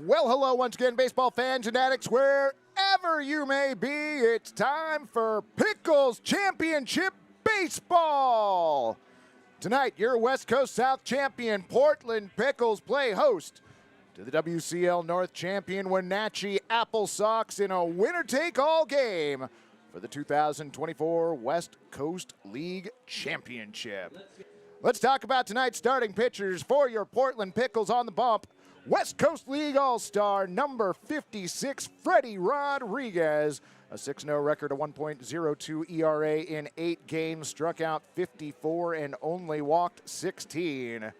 Well, hello once again, baseball fans and addicts, wherever you may be. It's time for Pickles Championship Baseball. Tonight, your West Coast South champion Portland Pickles play host to the WCL North champion Wenatchee Applesox in a winner-take-all game for the 2024 West Coast League Championship. Let's talk about tonight's starting pitchers for your Portland Pickles. On the bump, West Coast League All-Star number 56, Freddie Rodriguez. A 6-0 record, a 1.02 ERA in 8 games, struck out 54 and only walked 16.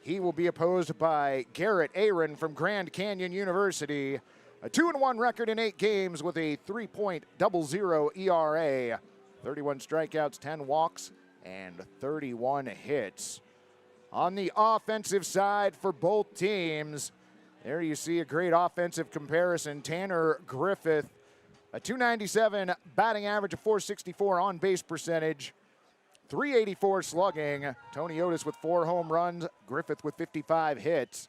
He will be opposed by Garrett Aaron from Grand Canyon University. A 2-1 record in 8 games with a 3.00 ERA. 31 strikeouts, 10 walks, and 31 hits. On the offensive side for both teams, there you see a great offensive comparison. Tanner Griffith, a 297 batting average, a 464 on-base percentage, 384 slugging. Tony Otis with 4 home runs, Griffith with 55 hits.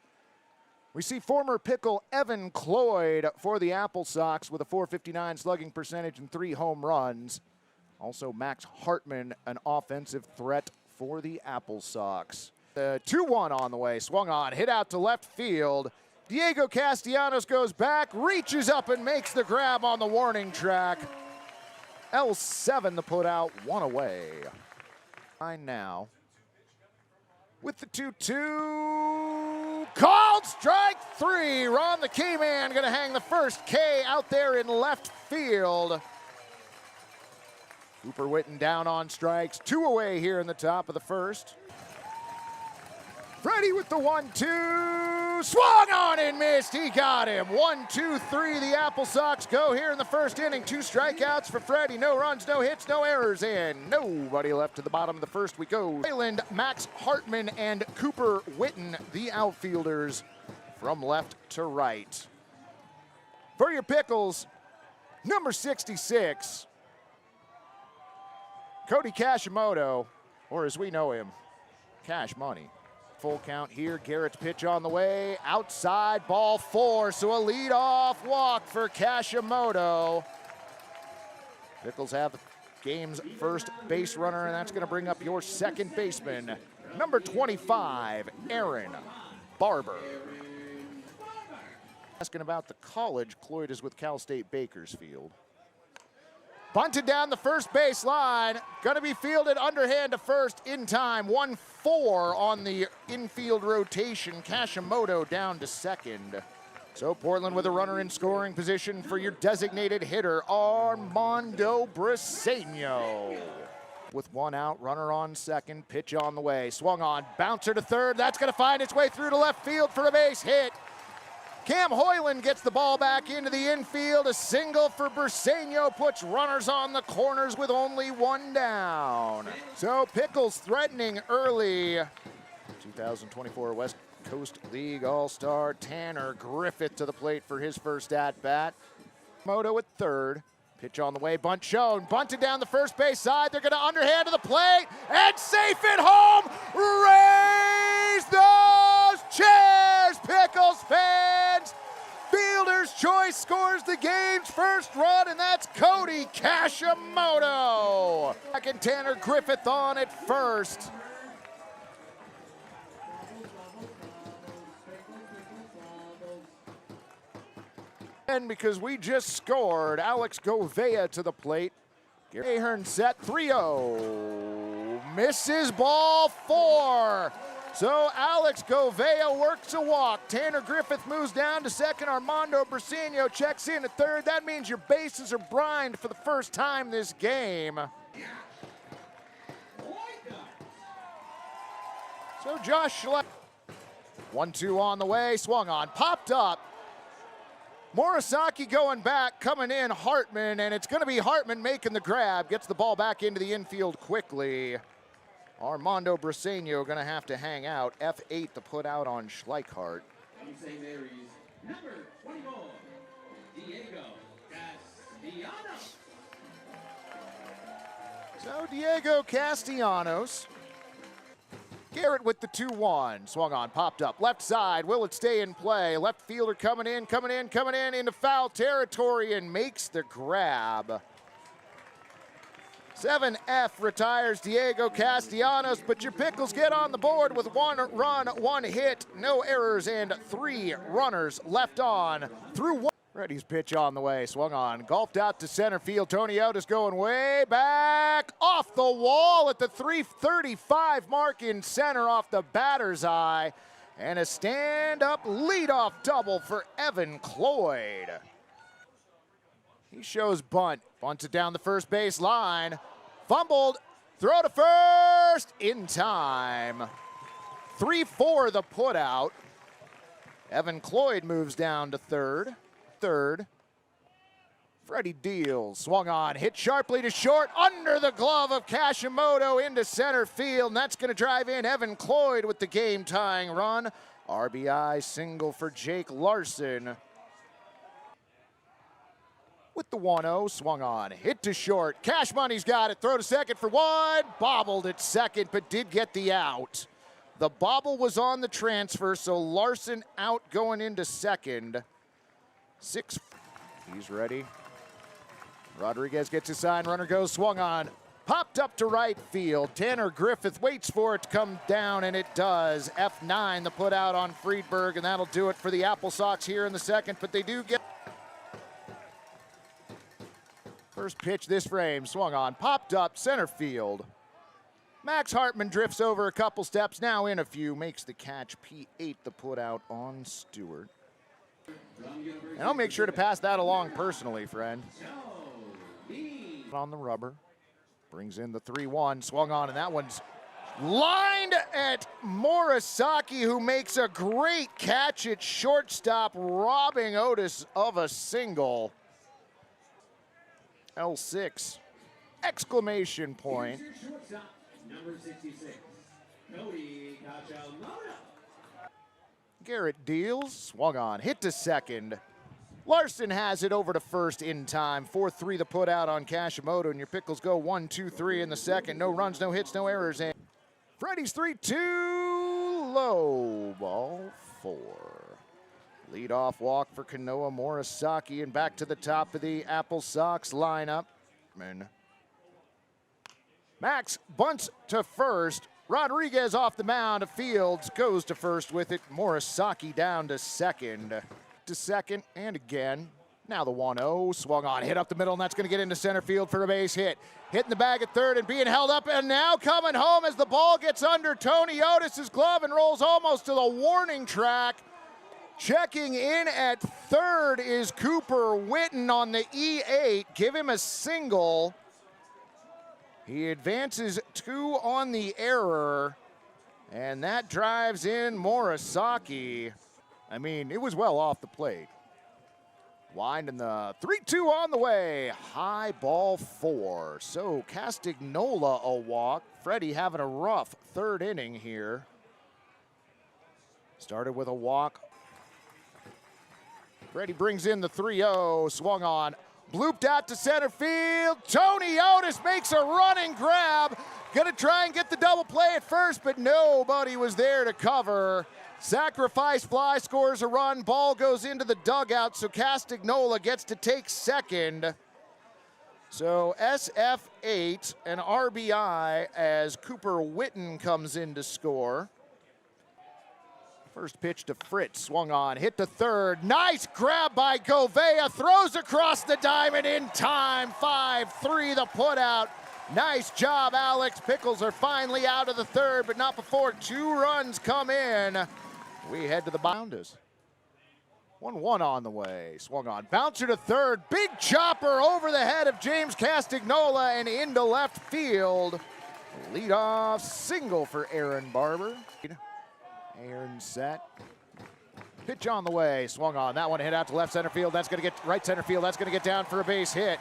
We see former Pickle Evan Cloyd for the Applesox with a 459 slugging percentage and 3 home runs. Also Max Hartman, an offensive threat for the Applesox. The 2-1 on the way, swung on, hit out to left field. Diego Castellanos goes back, reaches up and makes the grab on the warning track. L7 the put out, 1 away. Now with the 2-2, called strike 3. Ron the K-Man gonna hang the first K out there in left field. Cooper Witten down on strikes, 2 away here in the top of the first. Freddie with the 1-2, swung on and missed, he got him. 1-2-3, the Applesox go here in the first inning. 2 strikeouts for Freddie, no runs, no hits, no errors, and nobody left to the bottom of the first we go. Wayland, Max Hartman, and Cooper Witten, the outfielders from left to right. For your Pickles, number 66, Cody Kashimoto, or as we know him, Cash Money. Full count here, Garrett's pitch on the way, outside, ball 4, so a leadoff walk for Kashimoto. Pickles have the game's first base runner, and that's gonna bring up your second baseman, number 25, Aaron Barber. Asking about the college, Cloyd is with Cal State Bakersfield. Bunted down the first base line, gonna be fielded underhand to first in time. 1-4 on the infield rotation. Kashimoto down to second. So Portland with a runner in scoring position for your designated hitter, Armando Briseño. With 1 out, runner on second, pitch on the way. Swung on, bouncer to third, that's gonna find its way through to left field for a base hit. Cam Hoyland gets the ball back into the infield. A single for Briseño puts runners on the corners with only 1 down. So Pickles threatening early. 2024 West Coast League All-Star Tanner Griffith to the plate for his first at-bat. Moto at third. Pitch on the way, bunt shown. Bunted down the first base side. They're going to underhand to the plate. And safe at home. Raise those chairs, Pickles fans. Fielder's choice scores the game's first run, and that's Cody Kashimoto. Second, Tanner Griffith on at first. And because we just scored, Alex Govea to the plate. Gary Ahern set, 3-0. Misses ball 4. So Alex Govea works a walk. Tanner Griffith moves down to second. Armando Briseño checks in at third. That means your bases are brined for the first time this game. So Josh Schlepp. 1-2 on the way, swung on, popped up. Morisaki going back, coming in Hartman, and it's going to be Hartman making the grab. Gets the ball back into the infield quickly. Armando Briseño going to have to hang out. F8 to put out on Schleichhardt. St. Mary's, number 24, Diego Castellanos. So Diego Castellanos Garrett with the 2-1. Swung on, popped up. Left side, will it stay in play? Left fielder coming in into foul territory and makes the grab. 7F retires Diego Castellanos, but your Pickles get on the board with 1 run, 1 hit, no errors, and 3 runners left on through 1. Freddie's pitch on the way, swung on, golfed out to center field. Tony Otis going way back, off the wall at the 335 mark in center off the batter's eye. And a stand-up leadoff double for Evan Cloyd. He shows bunt, bunts it down the first base line. Fumbled, throw to first, in time. 3-4 the putout. Evan Cloyd moves down to third. Freddie deals, swung on, hit sharply to short, under the glove of Kashimoto into center field, and that's going to drive in Evan Cloyd with the game-tying run. RBI single for Jake Larson. With the 1-0, swung on, hit to short, Cash Money's got it, throw to second for 1, bobbled at second, but did get the out. The bobble was on the transfer, so Larson out going into second. 6, he's ready. Rodriguez gets his sign, runner goes, swung on, popped up to right field. Tanner Griffith waits for it to come down, and it does. F9 the put out on Friedberg, and that'll do it for the Applesox here in the second, but they do get first pitch this frame, swung on, popped up center field. Max Hartman drifts over a couple steps, now in a few, makes the catch. P8 the put out on Stewart. And I'll make sure to pass that along personally, friend. On the rubber, brings in the 3-1, swung on, and that one's lined at Morisaki, who makes a great catch at shortstop, robbing Otis of a single. L6, exclamation point. Number 66, Cody Kachimoto. Garrett deals, swung on, hit to second. Larson has it over to first in time. 4-3 the put out on Kashimoto, and your Pickles go 1-2-3 in the second. No runs, no hits, no errors. And Freddie's 3-2, low, ball 4. Leadoff walk for Kanoa Morisaki, and back to the top of the Applesox lineup. And Max bunts to first. Rodriguez off the mound. Fields goes to first with it. Morisaki down to second. And again. Now the 1-0, swung on, hit up the middle, and that's going to get into center field for a base hit. Hitting the bag at third and being held up, and now coming home as the ball gets under Tony Otis's glove and rolls almost to the warning track. Checking in at third is Cooper Witten on the E8. Give him a single. He advances 2 on the error, and that drives in Morisaki. I mean, it was well off the plate. Winding the 3-2 on the way. High ball 4. So Castagnola a walk. Freddie having a rough third inning here. Started with a walk. Freddie brings in the 3-0. Swung on. Blooped out to center field. Tony Otis makes a running grab. Gonna try and get the double play at first, but nobody was there to cover. Sacrifice fly scores a run. Ball goes into the dugout, so Castagnola gets to take second. So SF8 and RBI as Cooper Witten comes in to score. First pitch to Fritz, swung on, hit to third. Nice grab by Govea, throws across the diamond in time. 5-3 the put out. Nice job, Alex. Pickles are finally out of the third, but not before 2 runs come in. We head to the bounders. 1-1 on the way. Swung on, bouncer to third. Big chopper over the head of James Castagnola and into left field. Leadoff single for Aaron Barber. Aaron set. Pitch on the way. Swung on. That one hit out to left center field. That's going to get right center field. That's going to get down for a base hit.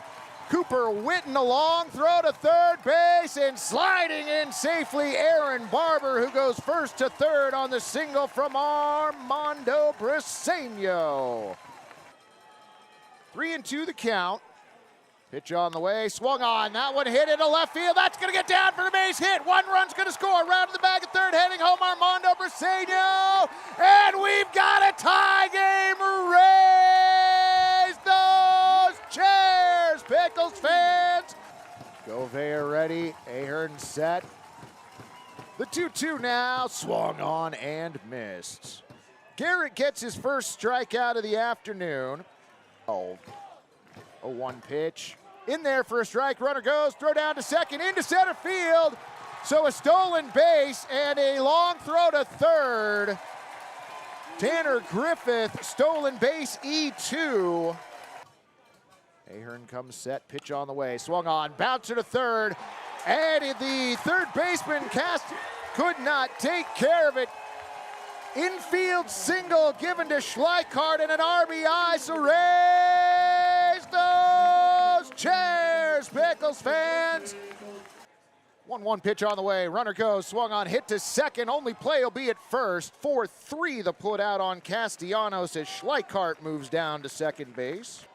Cooper Witten along, throw to third base, and sliding in safely, Aaron Barber, who goes first to third on the single from Armando Briseño. 3-2 the count. Pitch on the way, swung on. That one hit into left field. That's going to get down for the base hit. One run's going to score. Round to the bag of third, heading home, Armando Briseño. And we've got a tie game. Raise those chairs, Pickles fans. Govea ready. Ahern set. The 2-2 now. Swung on and missed. Garrett gets his first strikeout of the afternoon. 0-1 pitch. In there for a strike. Runner goes. Throw down to second. Into center field. So a stolen base and a long throw to third. Tanner Griffith, stolen base E2. Ahern comes set. Pitch on the way. Swung on. Bouncer to third. And the third baseman could not take care of it. Infield single given to Schleichart and an RBI, so raise those chairs, Pickles fans. 1-1 pitch on the way, runner goes, swung on, hit to second, only play will be at first. 4-3 the put out on Castellanos as Schleichart moves down to second base.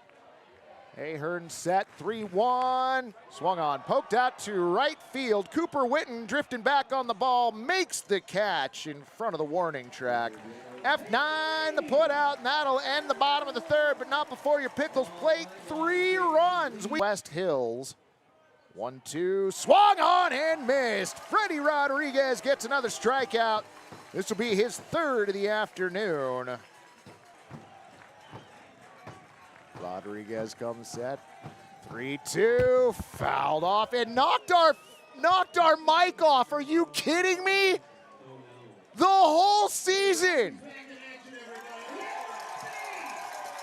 Ahern set, 3-1, swung on, poked out to right field. Cooper Witten drifting back on the ball, makes the catch in front of the warning track. F9 the put out, and that'll end the bottom of the third, but not before your Pickles plate. 3 runs. West Hills, 1-2, swung on and missed. Freddie Rodriguez gets another strikeout. This will be his third of the afternoon. Rodriguez comes set, 3-2, fouled off and knocked our mic off. Are you kidding me? The whole season.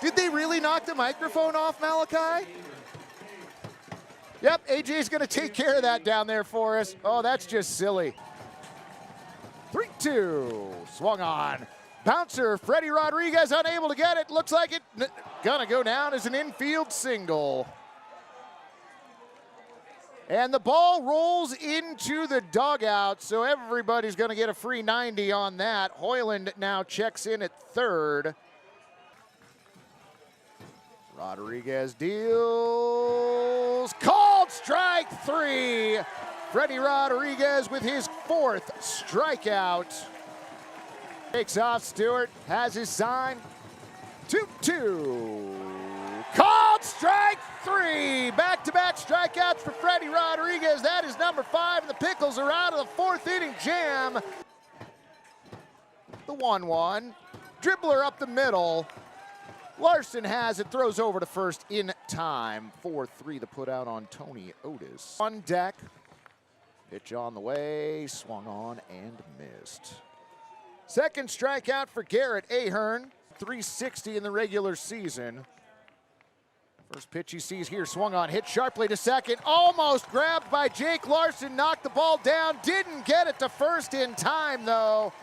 Did they really knock the microphone off, Malachi? Yep, AJ's gonna take care of that down there for us. Oh, that's just silly. 3-2, swung on. Bouncer, Freddie Rodriguez unable to get it. Looks like it gonna go down as an infield single. And the ball rolls into the dugout, so everybody's gonna get a free 90 on that. Hoyland now checks in at third. Rodriguez deals, called strike 3. Freddie Rodriguez with his 4th strikeout. Takes off, Stewart has his sign. 2-2. Called strike 3. Back-to-back strikeouts for Freddie Rodriguez. That is number 5, and the Pickles are out of the 4th inning jam. The 1-1. Dribbler up the middle. Larson has it, throws over to first in time. 4-3 the put out on Tony Otis. On deck. Pitch on the way, swung on and missed. Second strikeout for Garrett Ahern, 360 in the regular season. First pitch he sees here, swung on, hit sharply to second, almost grabbed by Jake Larson, knocked the ball down, didn't get it to first in time though.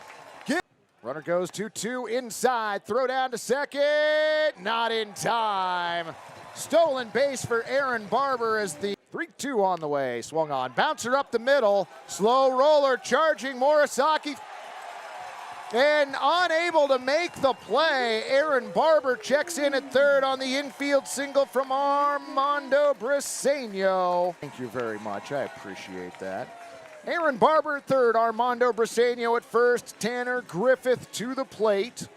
Runner goes 2-2 inside, throw down to second, not in time. Stolen base for Aaron Barber as the 3-2 on the way, swung on, bouncer up the middle, slow roller charging Morisaki. And unable to make the play, Aaron Barber checks in at third on the infield single from Armando Briseño. Thank you very much, I appreciate that. Aaron Barber at third, Armando Briseño at first, Tanner Griffith to the plate.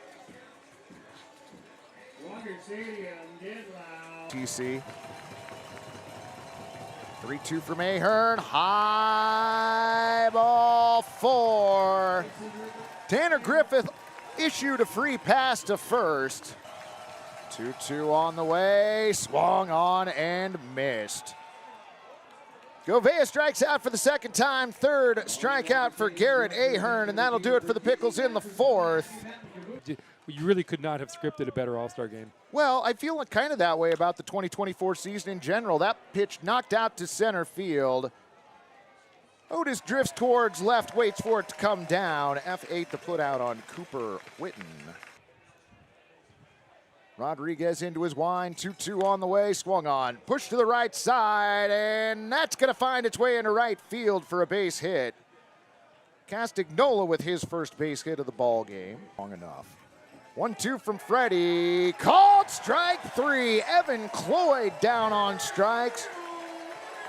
TC. 3-2 from Ahern, high ball 4. Tanner Griffith issued a free pass to first. 2-2 on the way, swung on and missed. Govea strikes out for the second time, third strikeout for Garrett Ahern, and that'll do it for the Pickles in the 4th. You really could not have scripted a better All-Star game. Well, I feel kind of that way about the 2024 season in general. That pitch knocked out to center field. Otis drifts towards left, waits for it to come down. F8 to put out on Cooper Witten. Rodriguez into his wind, 2-2 on the way, swung on. Push to the right side, and that's gonna find its way into right field for a base hit. Castagnola with his first base hit of the ball game. Long enough. 1-2 from Freddie. Called strike 3. Evan Cloyd down on strikes.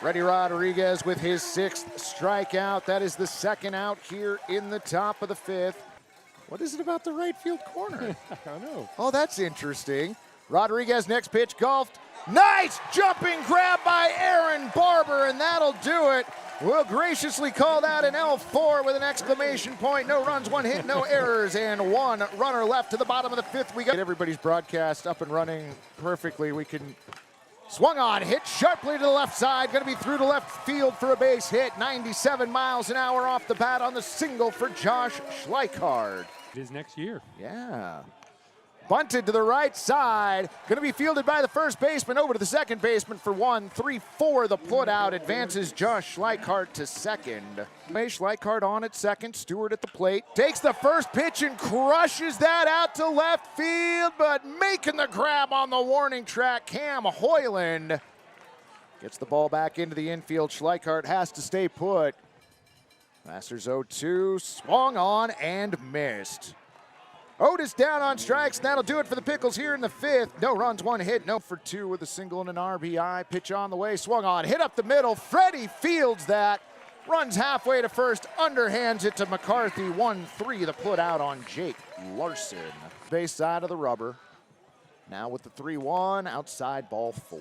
Freddie Rodriguez with his 6th strikeout. That is the 2nd out here in the top of the 5th. What is it about the right field corner? I don't know. Oh, that's interesting. Rodriguez next pitch golfed. Nice jumping grab by Aaron Barber, and that'll do it. Will graciously called out an L4 with an exclamation point. No runs, 1 hit, no errors, and 1 runner left to the bottom of the 5th. We got everybody's broadcast up and running perfectly. We can swung on, hit sharply to the left side. Going to be through to left field for a base hit. 97 miles an hour off the bat on the single for Josh Schleichard. It is next year. Yeah. Bunted to the right side. Going to be fielded by the first baseman over to the second baseman for 1. 3-4 the put out. Advances Josh Schleichard to second. Schleichard on at second. Stewart at the plate. Takes the first pitch and crushes that out to left field, but making the grab on the warning track, Cam Hoyland. Gets the ball back into the infield. Schleichard has to stay put. Masters 0-2. Swung on and missed. Otis down on strikes, and that'll do it for the Pickles here in the 5th. No runs, 1 hit, no for 2 with a single and an RBI. Pitch on the way, swung on, hit up the middle. Freddie fields that, runs halfway to first, underhands it to McCarthy. 1-3 the put out on Jake Larson. Base side of the rubber. Now with the 3-1, outside ball 4.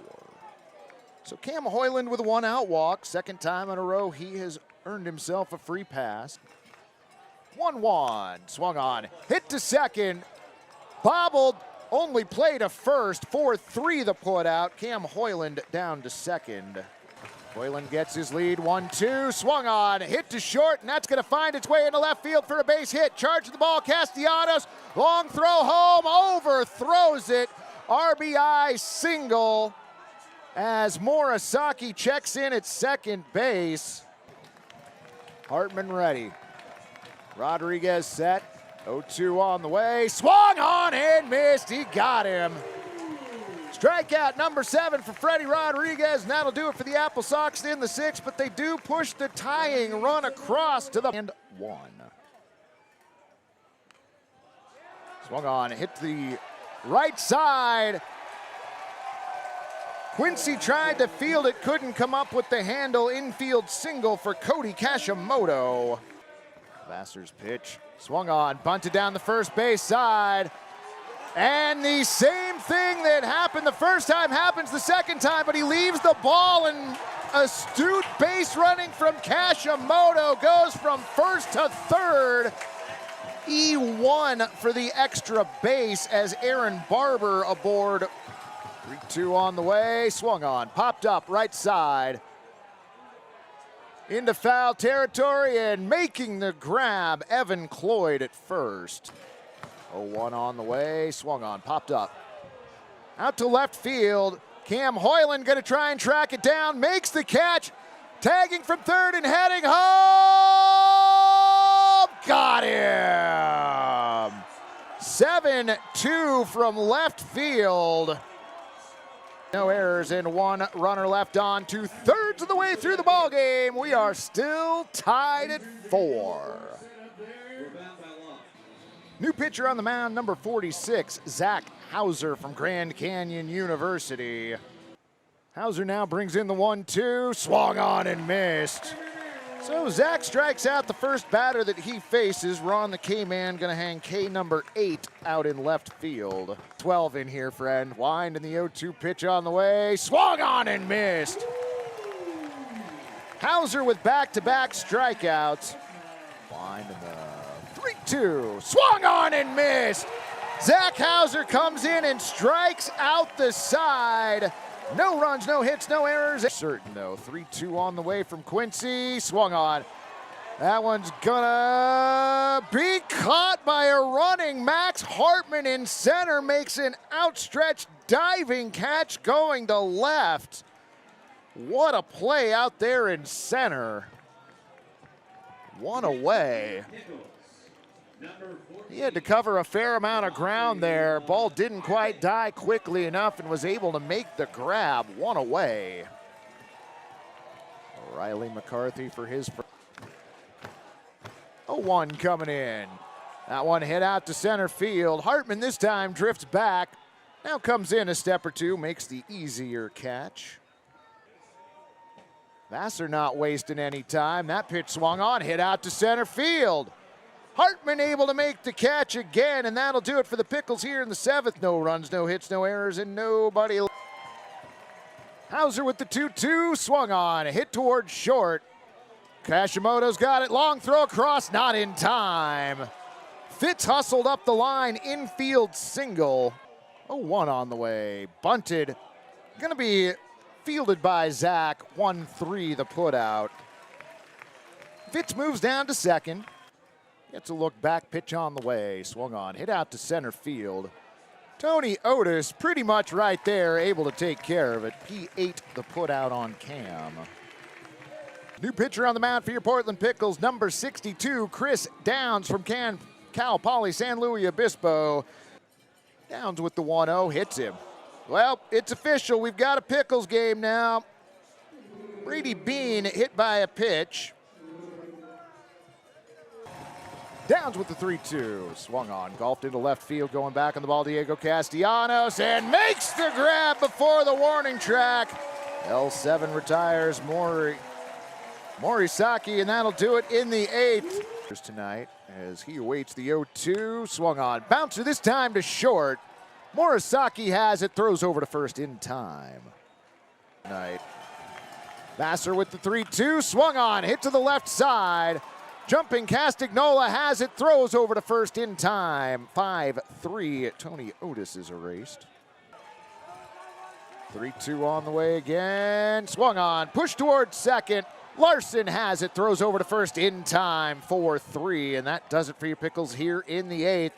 So Cam Hoyland with a 1-out walk. 2nd time in a row he has earned himself a free pass. 1-1, swung on, hit to second, bobbled, only play to first. 4-3 the put out. Cam Hoyland down to second. Hoyland gets his lead. 1-2, swung on, hit to short, and that's going to find its way into left field for a base hit. Charge the ball, Castellanos, long throw home, overthrows it. RBI single as Morasaki checks in at second base. Hartman ready. Rodriguez set, 0-2 on the way, swung on and missed, he got him. Strikeout number 7 for Freddie Rodriguez, and that'll do it for the Applesox in the 6th, but they do push the tying run across to the and 1. Swung on, hit the right side. Quincy tried to field it, couldn't come up with the handle. Infield single for Cody Kashimoto. Vassar's pitch, swung on, bunted down the first base side. And the same thing that happened the first time happens the second time, but he leaves the ball, and astute base running from Kashimoto goes from first to third. E1 for the extra base as Aaron Barber aboard. 3-2 on the way, swung on, popped up right side. Into foul territory and making the grab, Evan Cloyd at first. 0-1 on the way, swung on, popped up. Out to left field, Cam Hoyland gonna try and track it down, makes the catch, tagging from third and heading home, got him! 7-2 from left field. No errors and 1 runner left on, 2/3 of the way through the ball game. We are still tied at 4. New pitcher on the mound, number 46, Zach Hauser from Grand Canyon University. Hauser now brings in the 1-2, swung on and missed. So Zach strikes out the first batter that he faces. Ron the K-Man gonna hang K number 8 out in left field. 12 in here, friend. Wind and the 0-2 pitch on the way. Swung on and missed. Hauser with back-to-back strikeouts. Wind and the 3-2. Swung on and missed. Zach Hauser comes in and strikes out the side. No runs, no hits, no errors. Certain though, 3-2 on the way from Quincy, swung on. That one's gonna be caught by a running Max Hartman in center, makes an outstretched diving catch going to left. What a play out there in center. 1 away. He had to cover a fair amount of ground there. Ball didn't quite die quickly enough and was able to make the grab. 1 away. Riley McCarthy for his 0-1 coming in. That one hit out to center field. Hartman this time drifts back. Now comes in a step or two, makes the easier catch. Vassar not wasting any time. That pitch swung on, hit out to center field. Hartman able to make the catch again, and that'll do it for the Pickles here in the 7th. No runs, no hits, no errors, and nobody. Hauser with the 2-2, swung on, hit towards short. Kashimoto's got it, long throw across, not in time. Fitz hustled up the line, infield single. 0-1 on the way, bunted. Gonna be fielded by Zach, 1-3 the put out. Fitz moves down to second. Gets a look back, pitch on the way, swung on, hit out to center field. Tony Otis pretty much right there, able to take care of it. P8 the put out on Cam. New pitcher on the mound for your Portland Pickles, number 62, Chris Downs from Cal Poly San Luis Obispo. Downs with the 1-0, hits him. Well, it's official. We've got a Pickles game now. Brady Bean hit by a pitch. Downs with the 3-2. Swung on, golfed into left field, going back on the ball, Diego Castellanos, and makes the grab before the warning track. L7 retires Morisaki, and that'll do it in the 8th. Tonight, as he awaits the 0-2. Swung on, bouncer this time to short. Morisaki has it, throws over to first in time. Tonight, Vassar with the 3-2, swung on, hit to the left side. Jumping Castagnola has it, throws over to first in time. 5-3, Tony Otis is erased. 3-2 on the way again, swung on, pushed towards second. Larson has it, throws over to first in time. 4-3, and that does it for your Pickles here in the 8th.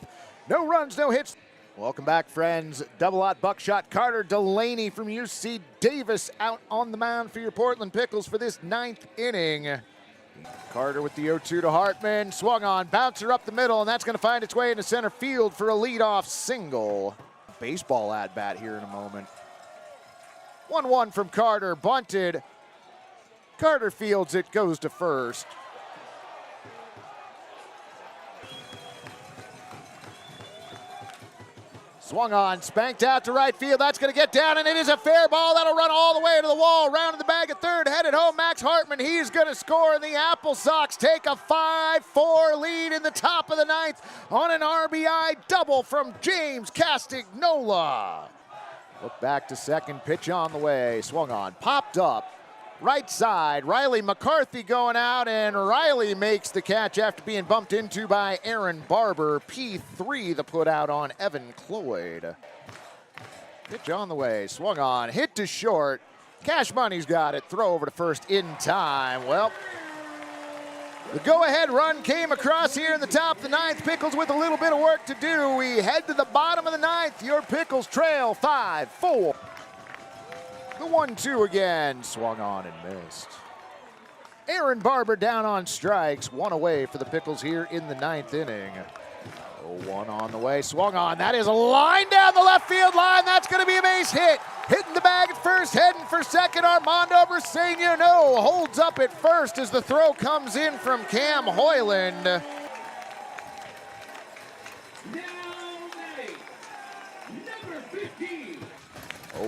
No runs, no hits. Welcome back, friends. Double-out buckshot. Carter Delaney from UC Davis out on the mound for your Portland Pickles for this 9th inning. Carter with the 0-2 to Hartman. Swung on, bouncer up the middle, and that's going to find its way into center field for a leadoff single. Baseball at-bat here in a moment. 1-1 from Carter, bunted. Carter fields it, goes to first. Swung on, spanked out to right field. That's going to get down, and it is a fair ball. That'll run all the way to the wall. Round in the bag at third, headed home. Max Hartman, he's going to score, and the Applesox take a 5-4 lead in the top of the 9th on an RBI double from James Castagnola. Look back to second, pitch on the way. Swung on, popped up. Right side, Riley McCarthy going out, and Riley makes the catch after being bumped into by Aaron Barber. P3 the put out on Evan Cloyd. Pitch on the way, swung on, hit to short. Cash Money's got it, throw over to first in time. Well, the go-ahead run came across here in the top of the 9th. Pickles with a little bit of work to do. We head to the bottom of the 9th. Your Pickles trail 5-4. The 1-2 again, swung on and missed. Aaron Barber down on strikes, one away for the Pickles here in the 9th inning. 0-1 on the way, swung on. That is a line down the left field line. That's going to be a base hit. Hitting the bag at first, heading for second. Armando Briseño, no, holds up at first as the throw comes in from Cam Hoyland.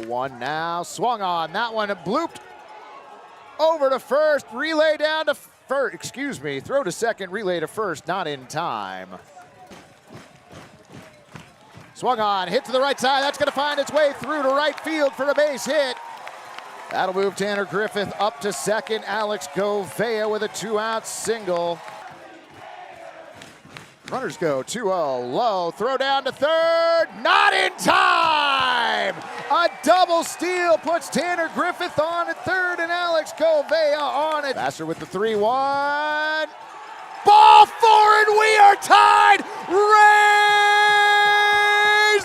0-1 now, swung on. That one blooped over to first, relay down to first, throw to second, relay to first, not in time. Swung on, hit to the right side. That's going to find its way through to right field for a base hit. That'll move Tanner Griffith up to second. Alex Govea with a 2-out single. Runners go 2-0, low, throw down to third, not in time! A double steal puts Tanner Griffith on at third and Alex Govea on it. Vassar with the 3-1. Ball four and we are tied! Raise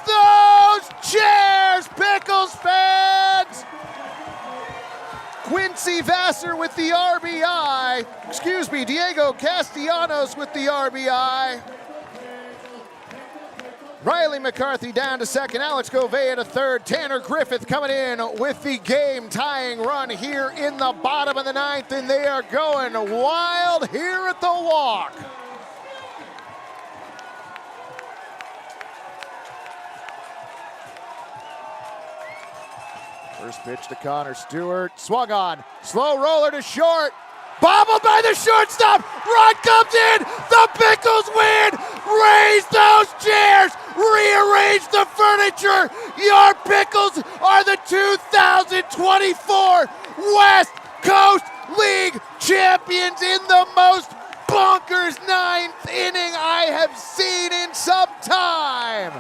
those chairs, Pickles fans! Quincy Vassar with the RBI. Diego Castellanos with the RBI. Riley McCarthy down to second, Alex Govea to third, Tanner Griffith coming in with the game-tying run here in the bottom of the 9th, and they are going wild here at the Walk. First pitch to Connor Stewart. Swung on. Slow roller to short. Bobbled by the shortstop. Run comes in. The Pickles win. Raise those chairs. Rearrange the furniture. Your Pickles are the 2024 West Coast League champions in the most bonkers ninth inning I have seen in some time.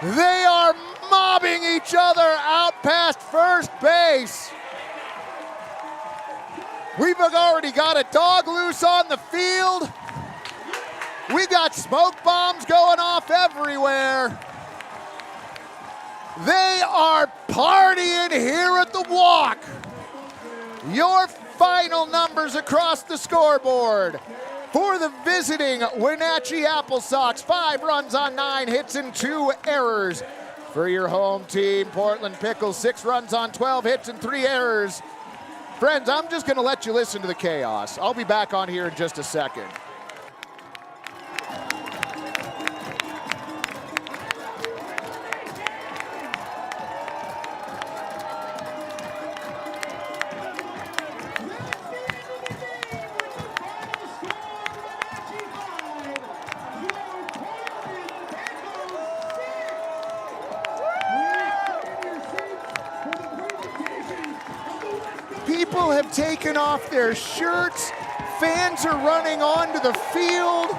They are mobbing each other out past first base. We've already got a dog loose on the field. We got smoke bombs going off everywhere. They are partying here at the walk. Your final numbers across the scoreboard. For the visiting Wenatchee Applesox, 5 runs on 9 hits and 2 errors. For your home team, Portland Pickles, 6 runs on 12 hits and 3 errors. Friends, I'm just going to let you listen to the chaos. I'll be back on here in just a second. People have taken off their shirts. Fans are running onto the field.